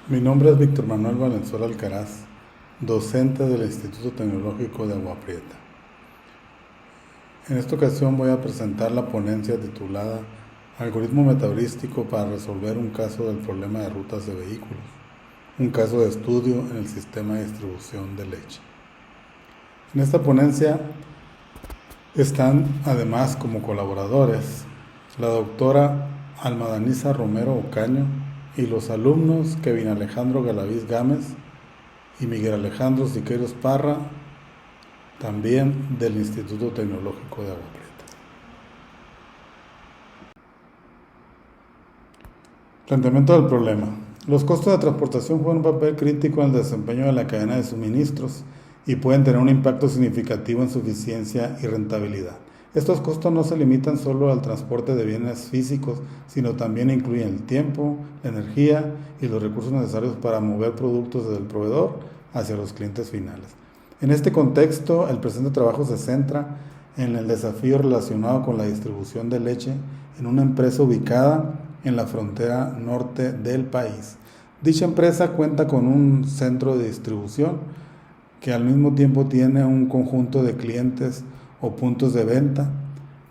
Mi nombre es Víctor Manuel Valenzuela Alcaraz, docente del Instituto Tecnológico de Agua Prieta. En esta ocasión voy a presentar la ponencia titulada Algoritmo metaheurístico para resolver un caso del problema de rutas de vehículos, un caso de estudio en el sistema de distribución de leche. En esta ponencia están además como colaboradores la doctora Alma Danisa Romero Ocaño y los alumnos Kevin Alejandro Galaviz Gámez y Miguel Alejandro Siqueiros Parra, también del Instituto Tecnológico de Agua Prieta. Planteamiento del problema. Los costos de transportación juegan un papel crítico en el desempeño de la cadena de suministros y pueden tener un impacto significativo en su eficiencia y rentabilidad. Estos costos no se limitan solo al transporte de bienes físicos, sino también incluyen el tiempo, la energía y los recursos necesarios para mover productos desde el proveedor hacia los clientes finales. En este contexto, el presente trabajo se centra en el desafío relacionado con la distribución de leche en una empresa ubicada en la frontera norte del país. Dicha empresa cuenta con un centro de distribución que al mismo tiempo tiene un conjunto de clientes o puntos de venta.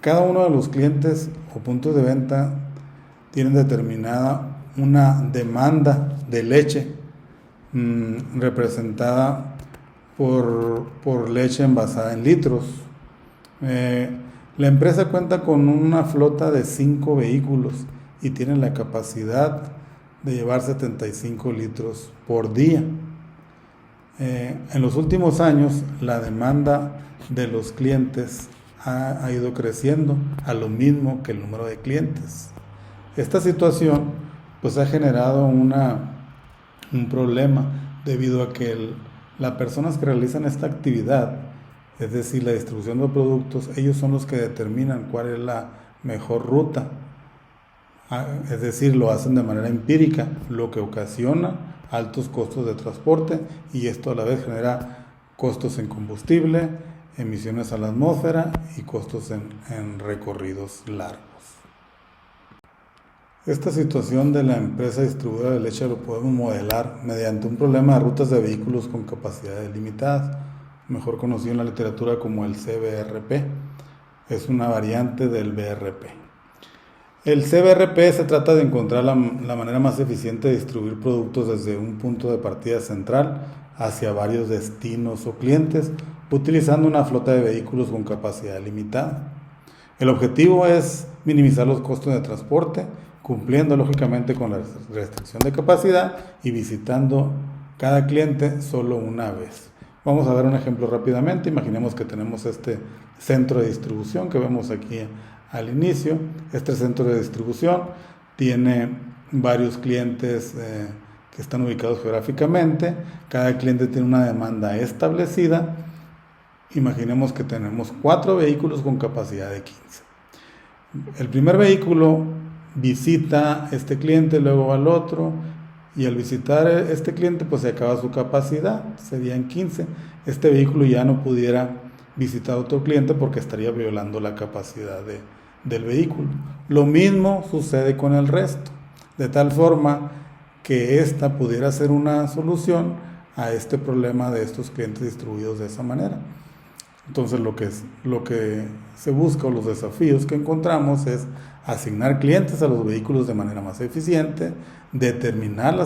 Cada uno de los clientes o puntos de venta tienen determinada una demanda de leche representada por leche envasada en litros. La empresa cuenta con una flota de 5 vehículos y tiene la capacidad de llevar 75 litros por día. En los últimos años, la demanda de los clientes ha ido creciendo a lo mismo que el número de clientes. Esta situación pues ha generado un problema debido a que las personas que realizan esta actividad, es decir, la distribución de productos, ellos son los que determinan cuál es la mejor ruta. Es decir, lo hacen de manera empírica, lo que ocasiona altos costos de transporte y esto a la vez genera costos en combustible, emisiones a la atmósfera y costos en recorridos largos. Esta situación de la empresa distribuidora de leche lo podemos modelar mediante un problema de rutas de vehículos con capacidades limitadas, mejor conocido en la literatura como el CBRP. Es una variante del BRP. El CBRP se trata de encontrar la manera más eficiente de distribuir productos desde un punto de partida central hacia varios destinos o clientes, utilizando una flota de vehículos con capacidad limitada. El objetivo es minimizar los costos de transporte, cumpliendo lógicamente con la restricción de capacidad y visitando cada cliente solo una vez. Vamos a ver un ejemplo rápidamente. Imaginemos que tenemos este centro de distribución que vemos aquí al inicio. Este centro de distribución tiene varios clientes que están ubicados geográficamente. Cada cliente tiene una demanda establecida. Imaginemos que tenemos 4 vehículos con capacidad de 15. El primer vehículo visita este cliente, luego va al otro, y al visitar este cliente pues se acaba su capacidad, serían 15. Este vehículo ya no pudiera visitar a otro cliente porque estaría violando la capacidad del vehículo. Lo mismo sucede con el resto, de tal forma que esta pudiera ser una solución a este problema de estos clientes distribuidos de esa manera. Entonces lo que se busca o los desafíos que encontramos es asignar clientes a los vehículos de manera más eficiente, determinar la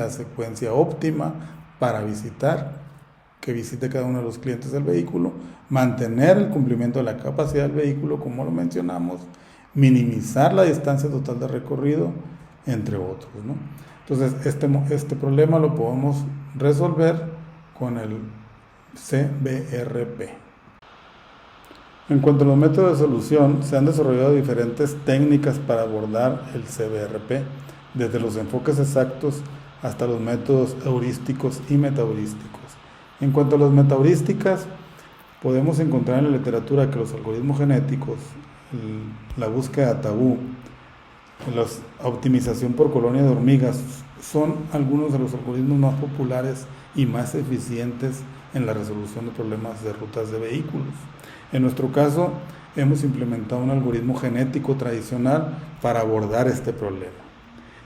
secuencia óptima para que visite cada uno de los clientes del vehículo, mantener el cumplimiento de la capacidad del vehículo, como lo mencionamos, minimizar la distancia total de recorrido, entre otros, ¿no? Entonces, este problema lo podemos resolver con el CBRP. En cuanto a los métodos de solución, se han desarrollado diferentes técnicas para abordar el CBRP, desde los enfoques exactos hasta los métodos heurísticos y metaheurísticos. En cuanto a las metaheurísticas, podemos encontrar en la literatura que los algoritmos genéticos, la búsqueda de tabú, la optimización por colonia de hormigas, son algunos de los algoritmos más populares y más eficientes en la resolución de problemas de rutas de vehículos. En nuestro caso, hemos implementado un algoritmo genético tradicional para abordar este problema.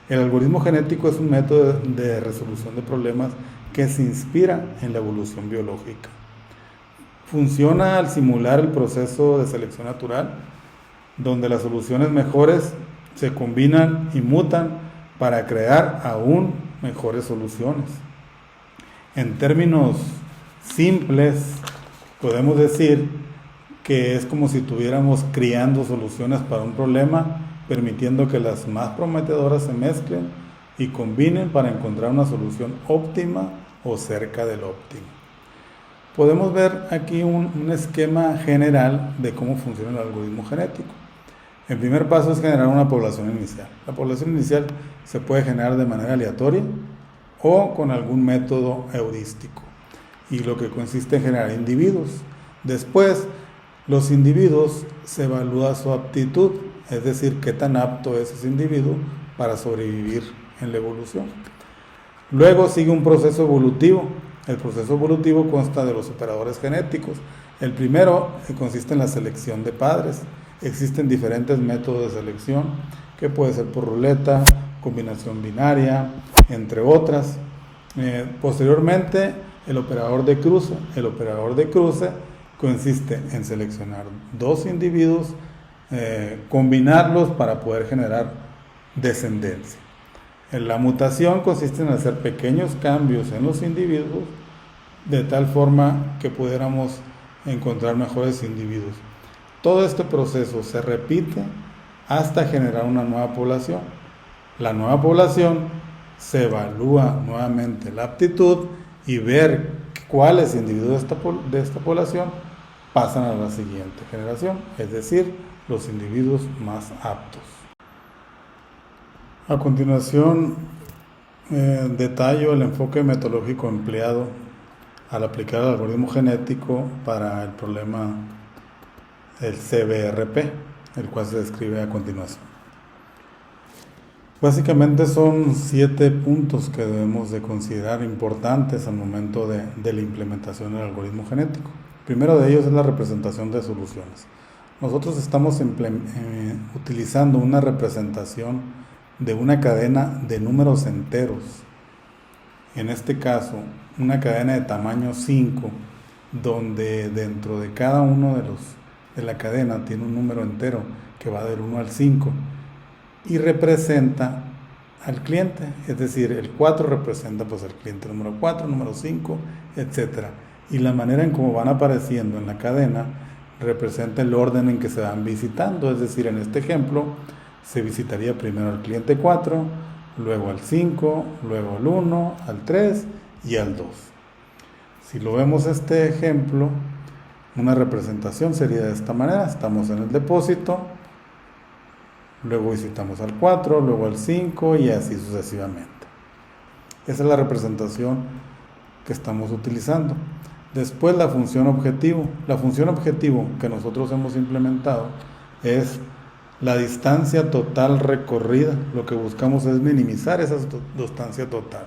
El algoritmo genético es un método de resolución de problemas que se inspira en la evolución biológica. Funciona al simular el proceso de selección natural, donde las soluciones mejores se combinan y mutan para crear aún mejores soluciones. En términos simples, podemos decir que es como si estuviéramos criando soluciones para un problema, permitiendo que las más prometedoras se mezclen y combinen para encontrar una solución óptima o cerca del óptimo. Podemos ver aquí un esquema general de cómo funciona el algoritmo genético. El primer paso es generar una población inicial. La población inicial se puede generar de manera aleatoria o con algún método heurístico, y lo que consiste en generar individuos. Después, los individuos se evalúa su aptitud, es decir, qué tan apto es ese individuo para sobrevivir en la evolución. Luego sigue un proceso evolutivo. El proceso evolutivo consta de los operadores genéticos. El primero consiste en la selección de padres. Existen diferentes métodos de selección, que puede ser por ruleta, combinación binaria, entre otras. Posteriormente, el operador de cruce. El operador de cruce consiste en seleccionar dos individuos, combinarlos para poder generar descendencia. La mutación consiste en hacer pequeños cambios en los individuos de tal forma que pudiéramos encontrar mejores individuos. Todo este proceso se repite hasta generar una nueva población. La nueva población se evalúa nuevamente la aptitud y ver cuáles individuos de esta población pasan a la siguiente generación, es decir, los individuos más aptos. A continuación, detallo el enfoque metodológico empleado al aplicar el algoritmo genético para el problema del CBRP, el cual se describe a continuación. Básicamente son 7 puntos que debemos de considerar importantes al momento de la implementación del algoritmo genético. El primero de ellos es la representación de soluciones. Nosotros estamos utilizando una representación de una cadena de números enteros. En este caso, una cadena de tamaño 5, donde dentro de cada uno de la cadena tiene un número entero que va del 1 al 5 y representa al cliente, es decir, el 4 representa pues al cliente número 4, número 5, etc. Y la manera en cómo van apareciendo en la cadena representa el orden en que se van visitando, es decir, en este ejemplo se visitaría primero al cliente 4, luego al 5, luego al 1, al 3 y al 2. Si lo vemos este ejemplo, una representación sería de esta manera. Estamos en el depósito, luego visitamos al 4, luego al 5 y así sucesivamente. Esa es la representación que estamos utilizando. Después la función objetivo. La función objetivo que nosotros hemos implementado es la distancia total recorrida. Lo que buscamos es minimizar esa distancia total.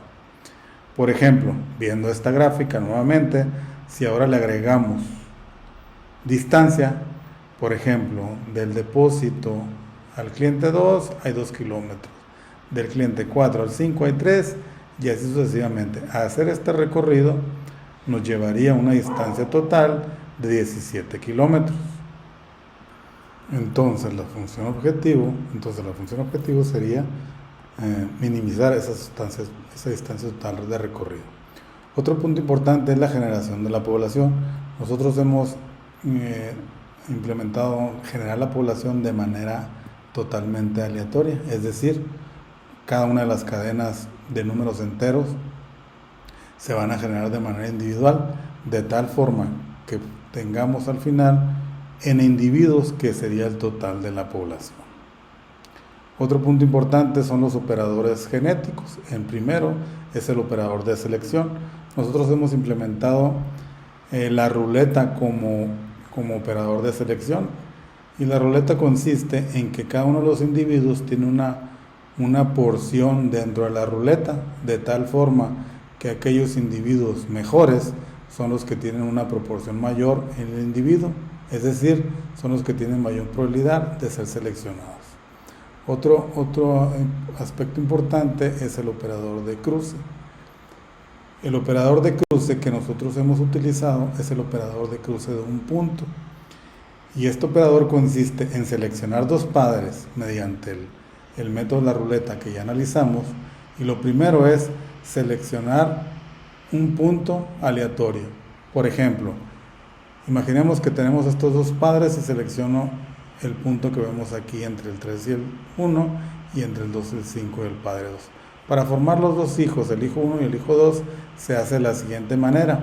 Por ejemplo, viendo esta gráfica nuevamente, si ahora le agregamos distancia, por ejemplo, del depósito al cliente 2 hay 2 kilómetros, del cliente 4 al 5 hay 3 y así sucesivamente. A hacer este recorrido nos llevaría a una distancia total de 17 kilómetros. Entonces la función objetivo sería minimizar esa distancia total de recorrido. Otro punto importante es la generación de la población. Nosotros hemos implementado generar la población de manera totalmente aleatoria, es decir, cada una de las cadenas de números enteros se van a generar de manera individual, de tal forma que tengamos al final n individuos, que sería el total de la población. Otro punto importante son los operadores genéticos. El primero es el operador de selección. Nosotros hemos implementado la ruleta como operador de selección, y la ruleta consiste en que cada uno de los individuos tiene una porción dentro de la ruleta, de tal forma que aquellos individuos mejores son los que tienen una proporción mayor en el individuo, es decir, son los que tienen mayor probabilidad de ser seleccionados. Otro aspecto importante es el operador de cruce. El operador de cruce que nosotros hemos utilizado es el operador de cruce de un punto. Y este operador consiste en seleccionar dos padres mediante el método de la ruleta que ya analizamos. Y lo primero es seleccionar un punto aleatorio. Por ejemplo, imaginemos que tenemos estos dos padres y selecciono el punto que vemos aquí entre el 3 y el 1 y entre el 2 y el 5 y el padre 2. Para formar los dos hijos, el hijo 1 y el hijo 2, se hace de la siguiente manera.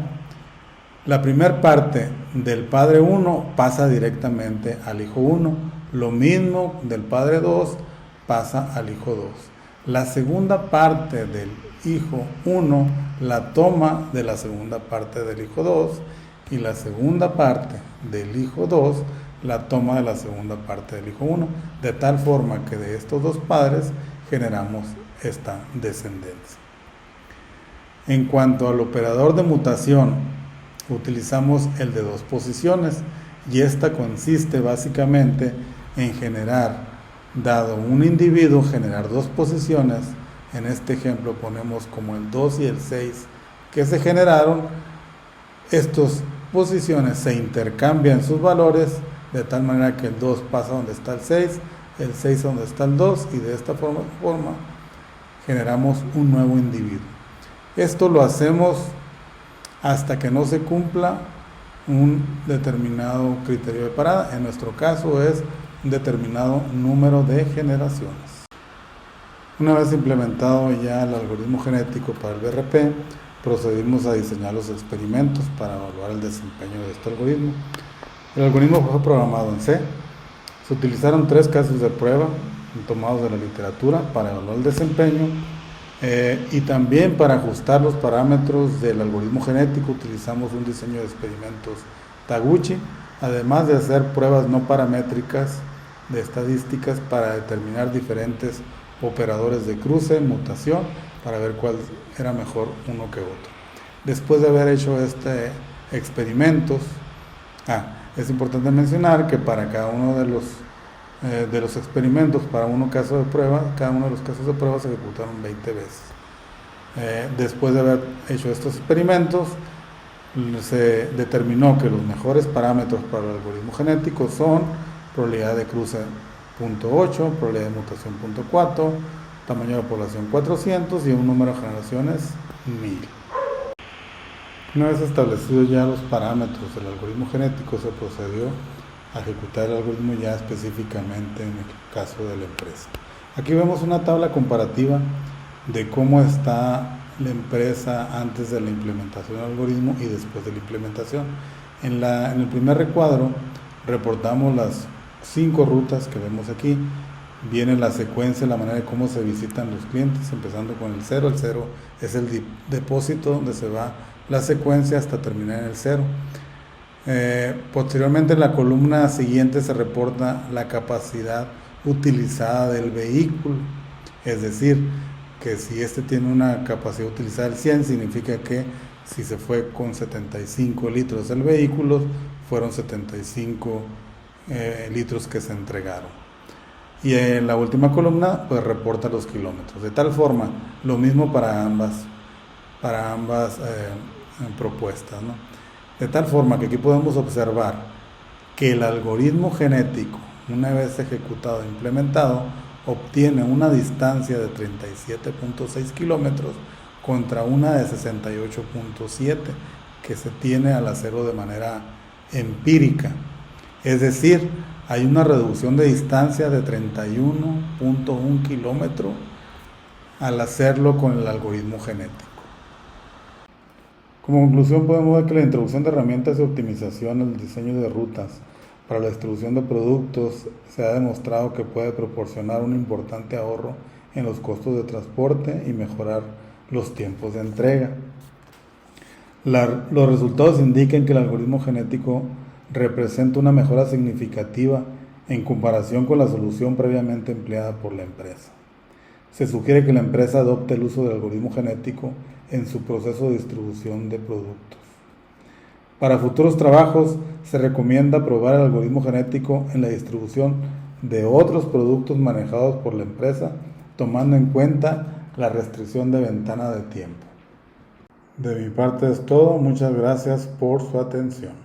La primera parte del padre 1 pasa directamente al hijo 1. Lo mismo del padre 2 pasa al hijo 2. La segunda parte del hijo 1 la toma de la segunda parte del hijo 2 y la segunda parte del hijo 2 la toma de la segunda parte del hijo 1, de tal forma que de estos dos padres generamos esta descendencia. En cuanto al operador de mutación, utilizamos el de dos posiciones y esta consiste básicamente en generar, dado un individuo, generar dos posiciones. En este ejemplo ponemos como el 2 y el 6 que se generaron. Estas posiciones se intercambian sus valores de tal manera que el 2 pasa donde está el 6 donde está el 2 y de esta forma generamos un nuevo individuo. Esto lo hacemos hasta que no se cumpla un determinado criterio de parada. En nuestro caso es un determinado número de generaciones. Una vez implementado ya el algoritmo genético para el BRP, procedimos a diseñar los experimentos para evaluar el desempeño de este algoritmo. El algoritmo fue programado en C. Se utilizaron 3 casos de prueba tomados de la literatura para evaluar el desempeño y también para ajustar los parámetros del algoritmo genético utilizamos un diseño de experimentos Taguchi, además de hacer pruebas no paramétricas de estadísticas para determinar diferentes operadores de cruce, mutación, para ver cuál era mejor uno que otro. Después de haber hecho experimentos, es importante mencionar que para cada uno de los experimentos, para caso de prueba, cada uno de los casos de prueba se ejecutaron 20 veces. Después de haber hecho estos experimentos, se determinó que los mejores parámetros para el algoritmo genético son probabilidad de cruce 0.8, probabilidad de mutación 0.4, tamaño de la población 400 y un número de generaciones 1000. Una vez establecidos ya los parámetros del algoritmo genético, se procedió a ejecutar el algoritmo ya específicamente en el caso de la empresa. Aquí vemos una tabla comparativa de cómo está la empresa antes de la implementación del algoritmo y después de la implementación. En el primer recuadro reportamos las 5 rutas que vemos aquí. Viene la secuencia, la manera de cómo se visitan los clientes, empezando con el 0. El 0 es el depósito donde se va la secuencia hasta terminar en el 0. Posteriormente en la columna siguiente se reporta la capacidad utilizada del vehículo, es decir, que si este tiene una capacidad utilizada del 100, significa que si se fue con 75 litros el vehículo, fueron 75 litros que se entregaron. Y en la última columna pues reporta los kilómetros. De tal forma, lo mismo para ambas propuestas, ¿no? De tal forma que aquí podemos observar que el algoritmo genético, una vez ejecutado e implementado, obtiene una distancia de 37.6 kilómetros contra una de 68.7 que se tiene al hacerlo de manera empírica. Es decir, hay una reducción de distancia de 31.1 kilómetros al hacerlo con el algoritmo genético. Como conclusión podemos ver que la introducción de herramientas de optimización en el diseño de rutas para la distribución de productos se ha demostrado que puede proporcionar un importante ahorro en los costos de transporte y mejorar los tiempos de entrega. Los resultados indican que el algoritmo genético representa una mejora significativa en comparación con la solución previamente empleada por la empresa. Se sugiere que la empresa adopte el uso del algoritmo genético en su proceso de distribución de productos. Para futuros trabajos se recomienda probar el algoritmo genético en la distribución de otros productos manejados por la empresa, tomando en cuenta la restricción de ventana de tiempo. De mi parte es todo, muchas gracias por su atención.